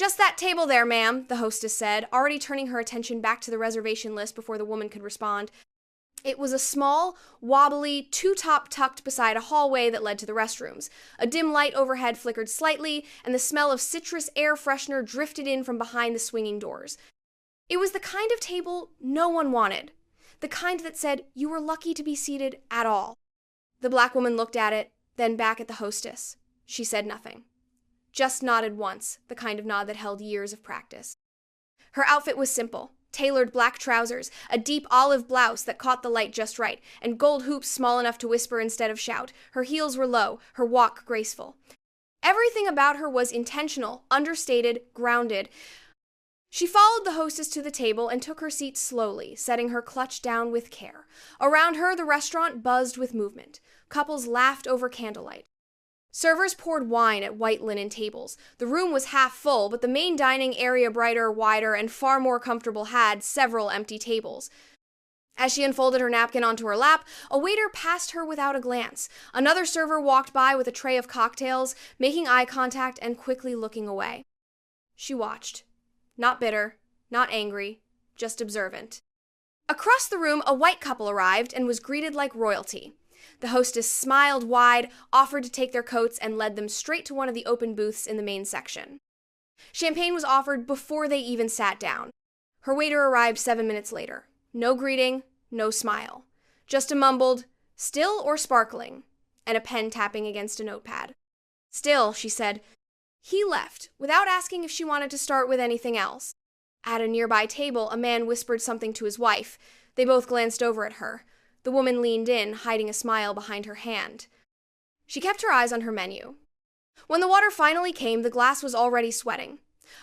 "Just that table there, ma'am," the hostess said, already turning her attention back to the reservation list before the woman could respond. It was a small, wobbly, two-top tucked beside a hallway that led to the restrooms. A dim light overhead flickered slightly, and the smell of citrus air freshener drifted in from behind the swinging doors. It was the kind of table no one wanted. The kind that said you were lucky to be seated at all. The black woman looked at it, then back at the hostess. She said nothing. Just nodded once, the kind of nod that held years of practice. Her outfit was simple. Tailored black trousers, a deep olive blouse that caught the light just right, and gold hoops small enough to whisper instead of shout. Her heels were low, her walk graceful. Everything about her was intentional, understated, grounded. She followed the hostess to the table and took her seat slowly, setting her clutch down with care. Around her, the restaurant buzzed with movement. Couples laughed over candlelight. Servers poured wine at white linen tables. The room was half full, but the main dining area, brighter, wider, and far more comfortable, had several empty tables. As she unfolded her napkin onto her lap, a waiter passed her without a glance. Another server walked by with a tray of cocktails, making eye contact and quickly looking away. She watched. Not bitter, not angry, just observant. Across the room, a white couple arrived and was greeted like royalty. The hostess smiled wide, offered to take their coats, and led them straight to one of the open booths in the main section. Champagne was offered before they even sat down. Her waiter arrived 7 minutes later. No greeting, no smile. Just a mumbled, "Still or sparkling?" and a pen tapping against a notepad. "Still," she said. He left, without asking if she wanted to start with anything else. At a nearby table, a man whispered something to his wife. They both glanced over at her. The woman leaned in, hiding a smile behind her hand. She kept her eyes on her menu. When the water finally came, the glass was already sweating.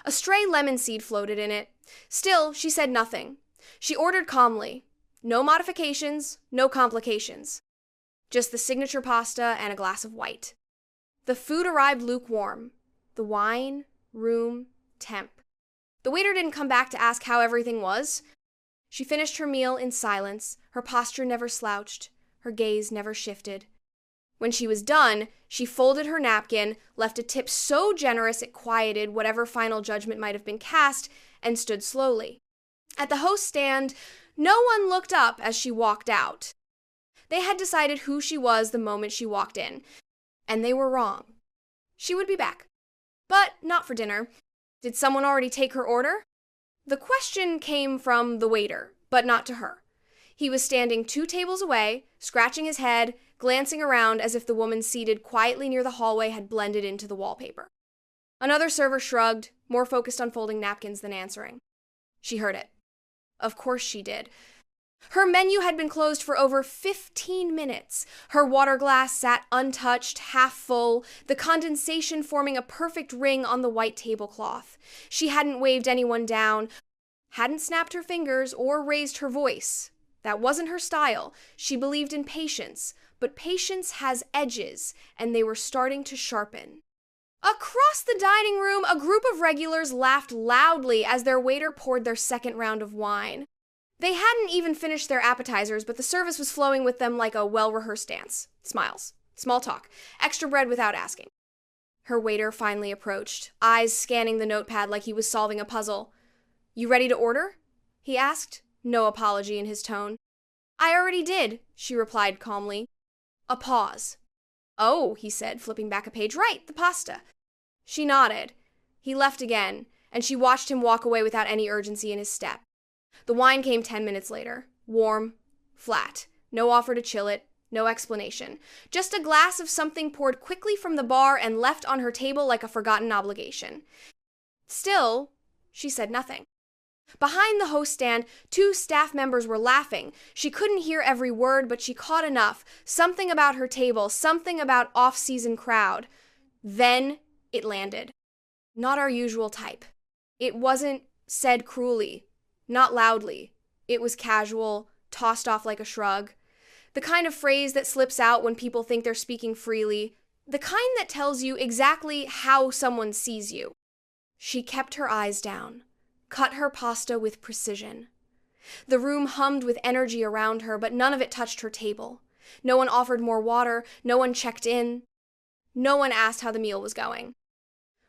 A stray lemon seed floated in it. Still, she said nothing. She ordered calmly. No modifications, no complications. Just the signature pasta and a glass of white. The food arrived lukewarm. The wine, room, temp. The waiter didn't come back to ask how everything was. She finished her meal in silence, her posture never slouched, her gaze never shifted. When she was done, she folded her napkin, left a tip so generous it quieted whatever final judgment might have been cast, and stood slowly. At the host stand, no one looked up as she walked out. They had decided who she was the moment she walked in, and they were wrong. She would be back. But not for dinner. Did someone already take her order? The question came from the waiter, but not to her. He was standing 2 tables away, scratching his head, glancing around as if the woman seated quietly near the hallway had blended into the wallpaper. Another server shrugged, more focused on folding napkins than answering. She heard it. Of course she did. Her menu had been closed for over 15 minutes. Her water glass sat untouched, half full, the condensation forming a perfect ring on the white tablecloth. She hadn't waved anyone down, hadn't snapped her fingers or raised her voice. That wasn't her style. She believed in patience, but patience has edges, and they were starting to sharpen. Across the dining room, a group of regulars laughed loudly as their waiter poured their second round of wine. They hadn't even finished their appetizers, but the service was flowing with them like a well-rehearsed dance. Smiles. Small talk. Extra bread without asking. Her waiter finally approached, eyes scanning the notepad like he was solving a puzzle. "You ready to order?" he asked, no apology in his tone. "I already did," she replied calmly. A pause. "Oh," he said, flipping back a page. "Right, the pasta." She nodded. He left again, and she watched him walk away without any urgency in his step. The wine came 10 minutes later. Warm, flat. No offer to chill it, no explanation. Just a glass of something poured quickly from the bar and left on her table like a forgotten obligation. Still, she said nothing. Behind the host stand, 2 staff members were laughing. She couldn't hear every word, but she caught enough. Something about her table, something about off-season crowd. Then it landed. Not our usual type. It wasn't said cruelly. Not loudly. It was casual, tossed off like a shrug. The kind of phrase that slips out when people think they're speaking freely. The kind that tells you exactly how someone sees you. She kept her eyes down, cut her pasta with precision. The room hummed with energy around her, but none of it touched her table. No one offered more water, no one checked in. No one asked how the meal was going.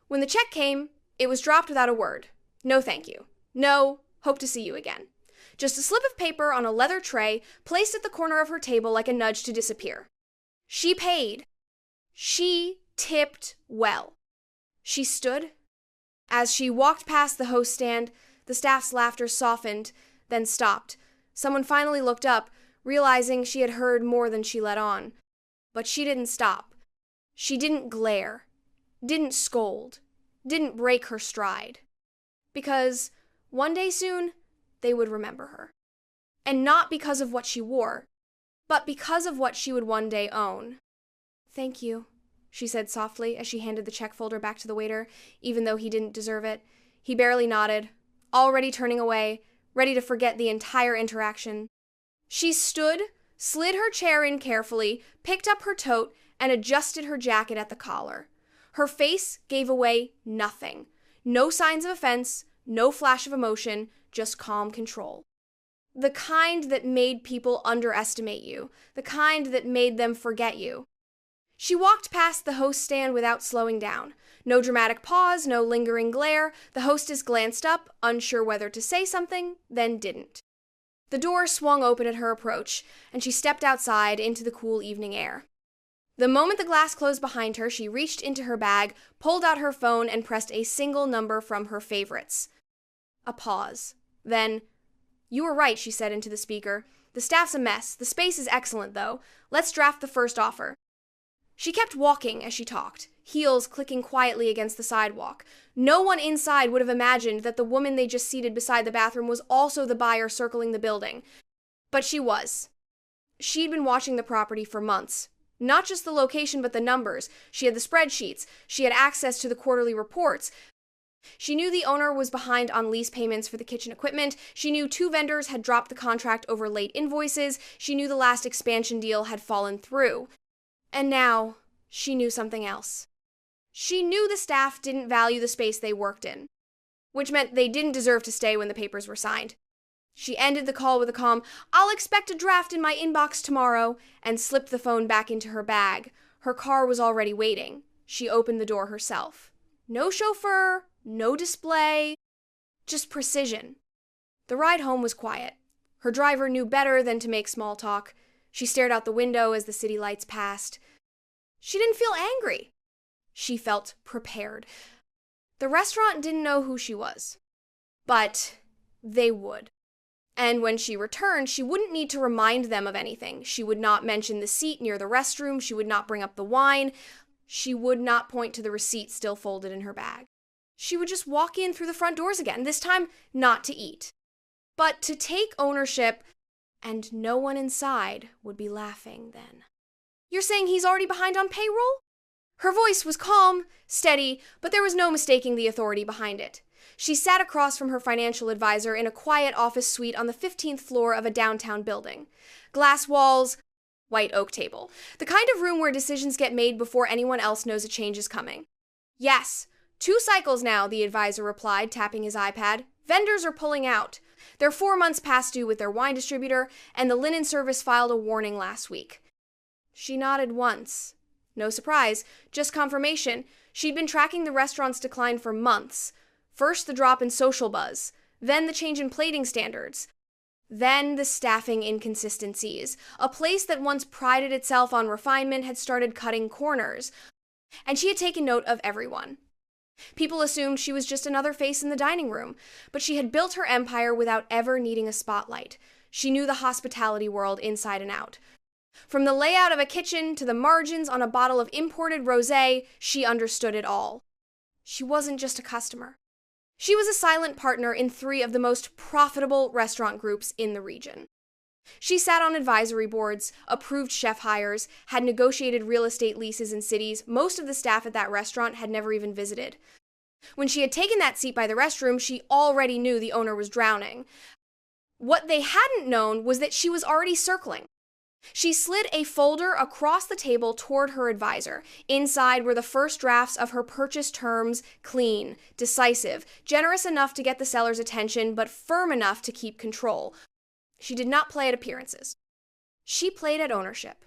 When the check came, It was dropped without a word. No thank you. No, hope to see you again. Just a slip of paper on a leather tray placed at the corner of her table like a nudge to disappear. She paid. She tipped well. She stood. As she walked past the host stand, the staff's laughter softened, then stopped. Someone finally looked up, realizing she had heard more than she let on. But she didn't stop. She didn't glare, didn't scold, didn't break her stride. Because one day soon, they would remember her. And not because of what she wore, but because of what she would one day own. "Thank you," she said softly as she handed the check folder back to the waiter, even though he didn't deserve it. He barely nodded, already turning away, ready to forget the entire interaction. She stood, slid her chair in carefully, picked up her tote, and adjusted her jacket at the collar. Her face gave away nothing. No signs of offense, no flash of emotion, just calm control. The kind that made people underestimate you, the kind that made them forget you. She walked past the host stand without slowing down. No dramatic pause, no lingering glare. The hostess glanced up, unsure whether to say something, then didn't. The door swung open at her approach, and she stepped outside into the cool evening air. The moment the glass closed behind her, she reached into her bag, pulled out her phone, and pressed a single number from her favorites. A pause. Then, "You were right," she said into the speaker. "The staff's a mess. The space is excellent, though. Let's draft the first offer." She kept walking as she talked, heels clicking quietly against the sidewalk. No one inside would have imagined that the woman they just seated beside the bathroom was also the buyer circling the building. But she was. She'd been watching the property for months. Not just the location, but the numbers. She had the spreadsheets. She had access to the quarterly reports. She knew the owner was behind on lease payments for the kitchen equipment. She knew 2 vendors had dropped the contract over late invoices. She knew the last expansion deal had fallen through. And now, she knew something else. She knew the staff didn't value the space they worked in, which meant they didn't deserve to stay when the papers were signed. She ended the call with a calm, "I'll expect a draft in my inbox tomorrow," and slipped the phone back into her bag. Her car was already waiting. She opened the door herself. No chauffeur, no display, just precision. The ride home was quiet. Her driver knew better than to make small talk. She stared out the window as the city lights passed. She didn't feel angry. She felt prepared. The restaurant didn't know who she was, but they would. And when she returned, she wouldn't need to remind them of anything. She would not mention the seat near the restroom. She would not bring up the wine. She would not point to the receipt still folded in her bag. She would just walk in through the front doors again, this time not to eat, but to take ownership, and no one inside would be laughing then. "You're saying he's already behind on payroll?" Her voice was calm, steady, but there was no mistaking the authority behind it. She sat across from her financial advisor in a quiet office suite on the 15th floor of a downtown building. Glass walls, white oak table. The kind of room where decisions get made before anyone else knows a change is coming. "Yes, 2 cycles now," the advisor replied, tapping his iPad. "Vendors are pulling out. They're 4 months past due with their wine distributor, and the linen service filed a warning last week." She nodded once. No surprise, just confirmation. She'd been tracking the restaurant's decline for months. First the drop in social buzz, then the change in plating standards, then the staffing inconsistencies. A place that once prided itself on refinement had started cutting corners, and she had taken note of everyone. People assumed she was just another face in the dining room, but she had built her empire without ever needing a spotlight. She knew the hospitality world inside and out. From the layout of a kitchen to the margins on a bottle of imported rosé, she understood it all. She wasn't just a customer. She was a silent partner in 3 of the most profitable restaurant groups in the region. She sat on advisory boards, approved chef hires, had negotiated real estate leases in cities most of the staff at that restaurant had never even visited. When she had taken that seat by the restroom, she already knew the owner was drowning. What they hadn't known was that she was already circling. She slid a folder across the table toward her advisor. Inside were the first drafts of her purchase terms, clean, decisive, generous enough to get the seller's attention, but firm enough to keep control. She did not play at appearances. She played at ownership.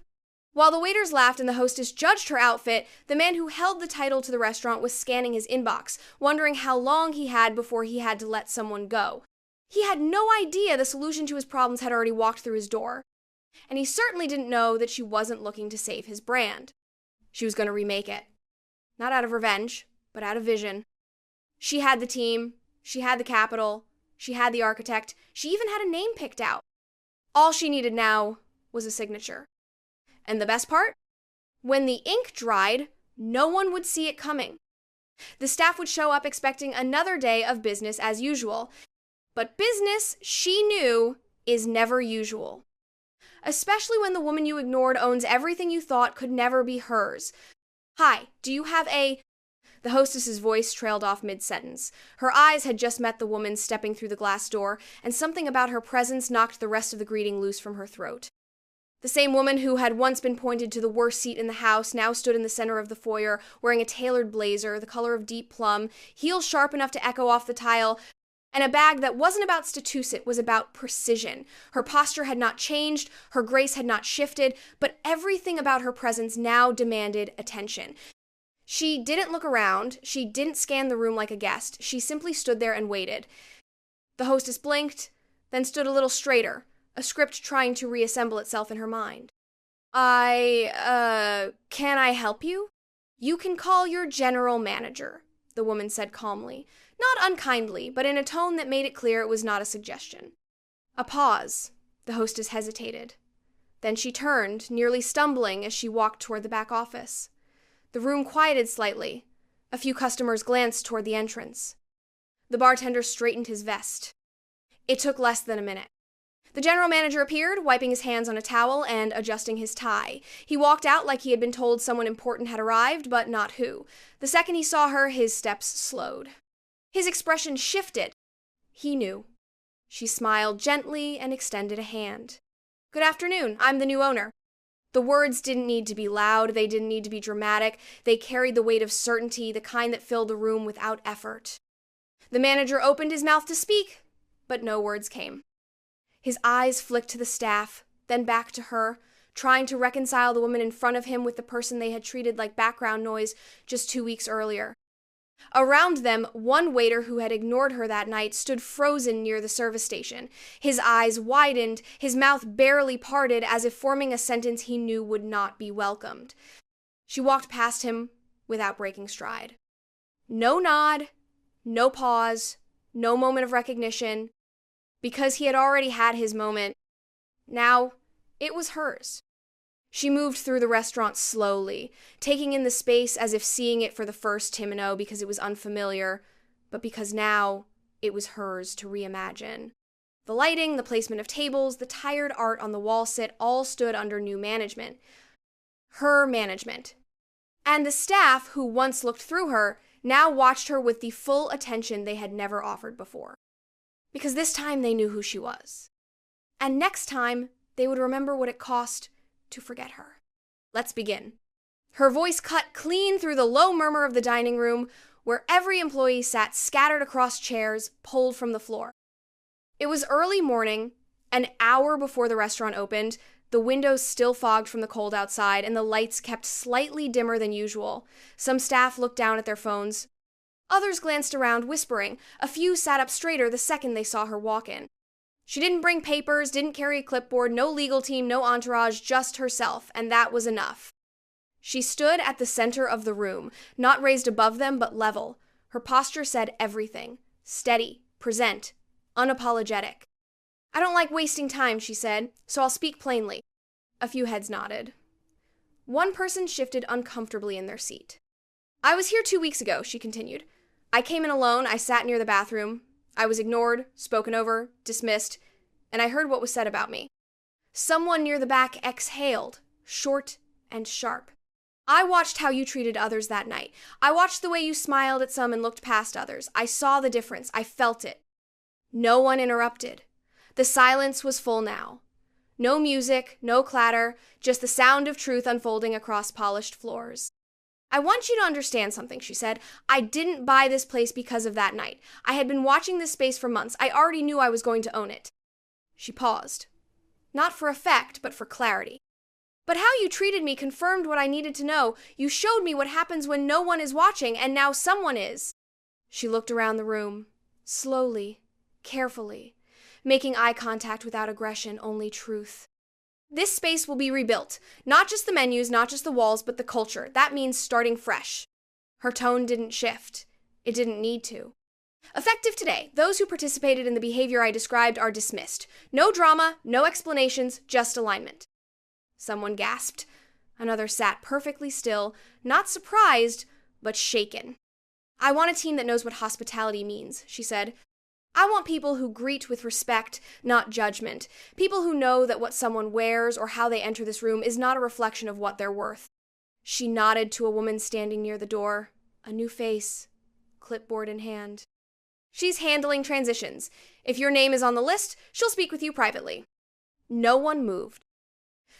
While the waiters laughed and the hostess judged her outfit, the man who held the title to the restaurant was scanning his inbox, wondering how long he had before he had to let someone go. He had no idea the solution to his problems had already walked through his door. And he certainly didn't know that she wasn't looking to save his brand. She was going to remake it. Not out of revenge, but out of vision. She had the team, she had the capital, she had the architect, she even had a name picked out. All she needed now was a signature. And the best part? When the ink dried, no one would see it coming. The staff would show up expecting another day of business as usual. But business, she knew, is never usual. Especially when the woman you ignored owns everything you thought could never be hers. Hi, do you have a... The hostess's voice trailed off mid-sentence. Her eyes had just met the woman stepping through the glass door, and something about her presence knocked the rest of the greeting loose from her throat. The same woman who had once been pointed to the worst seat in the house now stood in the center of the foyer, wearing a tailored blazer, the color of deep plum, heels sharp enough to echo off the tile, and a bag that wasn't about status, it was about precision. Her posture had not changed, her grace had not shifted, but everything about her presence now demanded attention. She didn't look around, she didn't scan the room like a guest, she simply stood there and waited. The hostess blinked, then stood a little straighter, a script trying to reassemble itself in her mind. Can I help you? You can call your general manager, the woman said calmly. Not unkindly, but in a tone that made it clear it was not a suggestion. A pause. The hostess hesitated. Then she turned, nearly stumbling as she walked toward the back office. The room quieted slightly. A few customers glanced toward the entrance. The bartender straightened his vest. It took less than a minute. The general manager appeared, wiping his hands on a towel and adjusting his tie. He walked out like he had been told someone important had arrived, but not who. The second he saw her, his steps slowed. His expression shifted. He knew. She smiled gently and extended a hand. Good afternoon, I'm the new owner. The words didn't need to be loud, they didn't need to be dramatic, they carried the weight of certainty, the kind that filled the room without effort. The manager opened his mouth to speak, but no words came. His eyes flicked to the staff, then back to her, trying to reconcile the woman in front of him with the person they had treated like background noise just 2 weeks earlier. Around them, one waiter who had ignored her that night stood frozen near the service station. His eyes widened, his mouth barely parted as if forming a sentence he knew would not be welcomed. She walked past him without breaking stride. No nod, no pause, no moment of recognition. Because he had already had his moment, now it was hers. She moved through the restaurant slowly, taking in the space as if seeing it for the first time because it was unfamiliar, but because now it was hers to reimagine. The lighting, the placement of tables, the tired art on the wall sit all stood under new management. Her management. And the staff, who once looked through her, now watched her with the full attention they had never offered before. Because this time they knew who she was. And next time, they would remember what it cost to forget her. Let's begin. Her voice cut clean through the low murmur of the dining room, where every employee sat scattered across chairs, pulled from the floor. It was early morning, an hour before the restaurant opened, the windows still fogged from the cold outside, and the lights kept slightly dimmer than usual. Some staff looked down at their phones. Others glanced around, whispering. A few sat up straighter the second they saw her walk in. She didn't bring papers, didn't carry a clipboard, no legal team, no entourage, just herself, and that was enough. She stood at the center of the room, not raised above them, but level. Her posture said everything. Steady, present, unapologetic. I don't like wasting time, she said, so I'll speak plainly. A few heads nodded. One person shifted uncomfortably in their seat. I was here 2 weeks ago, she continued. I came in alone, I sat near the bathroom. I was ignored, spoken over, dismissed, and I heard what was said about me. Someone near the back exhaled, short and sharp. I watched how you treated others that night. I watched the way you smiled at some and looked past others. I saw the difference. I felt it. No one interrupted. The silence was full now. No music, no clatter, just the sound of truth unfolding across polished floors. I want you to understand something, she said. I didn't buy this place because of that night. I had been watching this space for months. I already knew I was going to own it. She paused. Not for effect, but for clarity. But how you treated me confirmed what I needed to know. You showed me what happens when no one is watching, and now someone is. She looked around the room, slowly, carefully, making eye contact without aggression, only truth. This space will be rebuilt. Not just the menus, not just the walls, but the culture. That means starting fresh. Her tone didn't shift. It didn't need to. Effective today, those who participated in the behavior I described are dismissed. No drama, no explanations, just alignment. Someone gasped. Another sat perfectly still, not surprised, but shaken. I want a team that knows what hospitality means, she said. I want people who greet with respect, not judgment. People who know that what someone wears or how they enter this room is not a reflection of what they're worth. She nodded to a woman standing near the door, a new face, clipboard in hand. She's handling transitions. If your name is on the list, she'll speak with you privately. No one moved.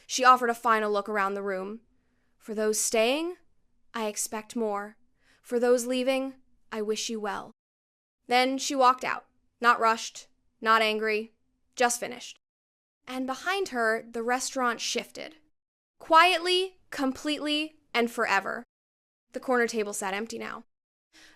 She offered a final look around the room. For those staying, I expect more. For those leaving, I wish you well. Then she walked out, not rushed, not angry, just finished. And behind her, the restaurant shifted. Quietly, completely, and forever. The corner table sat empty now.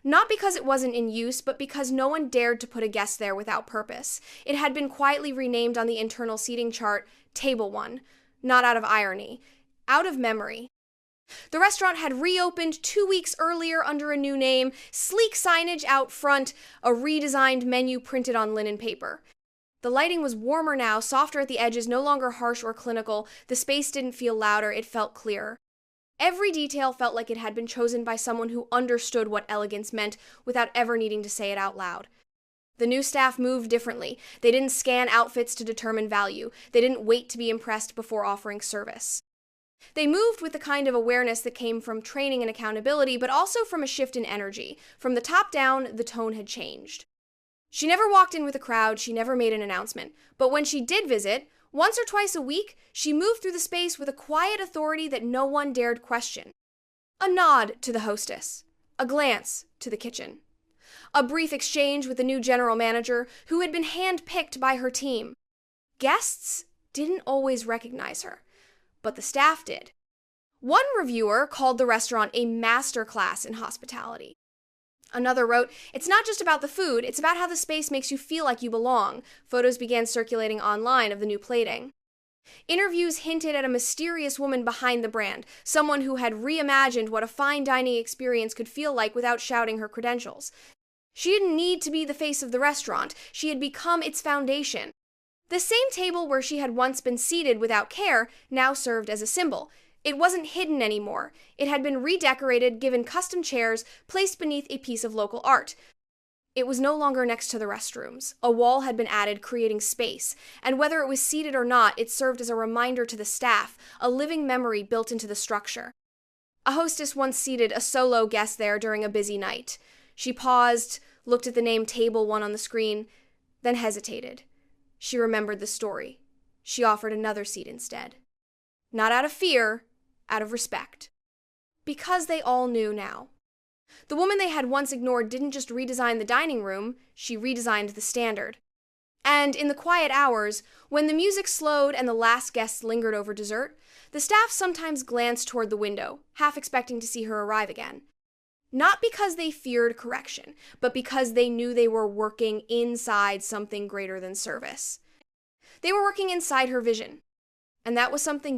Not because it wasn't in use, but because no one dared to put a guest there without purpose. It had been quietly renamed on the internal seating chart, Table 1, not out of irony, out of memory. The restaurant had reopened 2 weeks earlier under a new name, sleek signage out front, a redesigned menu printed on linen paper. The lighting was warmer now, softer at the edges, no longer harsh or clinical. The space didn't feel louder, it felt clearer. Every detail felt like it had been chosen by someone who understood what elegance meant without ever needing to say it out loud. The new staff moved differently. They didn't scan outfits to determine value. They didn't wait to be impressed before offering service. They moved with the kind of awareness that came from training and accountability, but also from a shift in energy. From the top down, the tone had changed. She never walked in with a crowd, she never made an announcement. But when she did visit, once or twice a week, she moved through the space with a quiet authority that no one dared question. A nod to the hostess, a glance to the kitchen, a brief exchange with the new general manager who had been handpicked by her team. Guests didn't always recognize her, but the staff did. One reviewer called the restaurant a masterclass in hospitality. Another wrote, "It's not just about the food, it's about how the space makes you feel like you belong." Photos began circulating online of the new plating. Interviews hinted at a mysterious woman behind the brand, someone who had reimagined what a fine dining experience could feel like without shouting her credentials. She didn't need to be the face of the restaurant, she had become its foundation. The same table where she had once been seated without care now served as a symbol. It wasn't hidden anymore. It had been redecorated, given custom chairs, placed beneath a piece of local art. It was no longer next to the restrooms. A wall had been added, creating space, and whether it was seated or not, it served as a reminder to the staff, a living memory built into the structure. A hostess once seated a solo guest there during a busy night. She paused, looked at the name Table 1 on the screen, then hesitated. She remembered the story. She offered another seat instead. Not out of fear, out of respect. Because they all knew now. The woman they had once ignored didn't just redesign the dining room, she redesigned the standard. And in the quiet hours, when the music slowed and the last guests lingered over dessert, the staff sometimes glanced toward the window, half expecting to see her arrive again. Not because they feared correction, but because they knew they were working inside something greater than service. They were working inside her vision, and that was something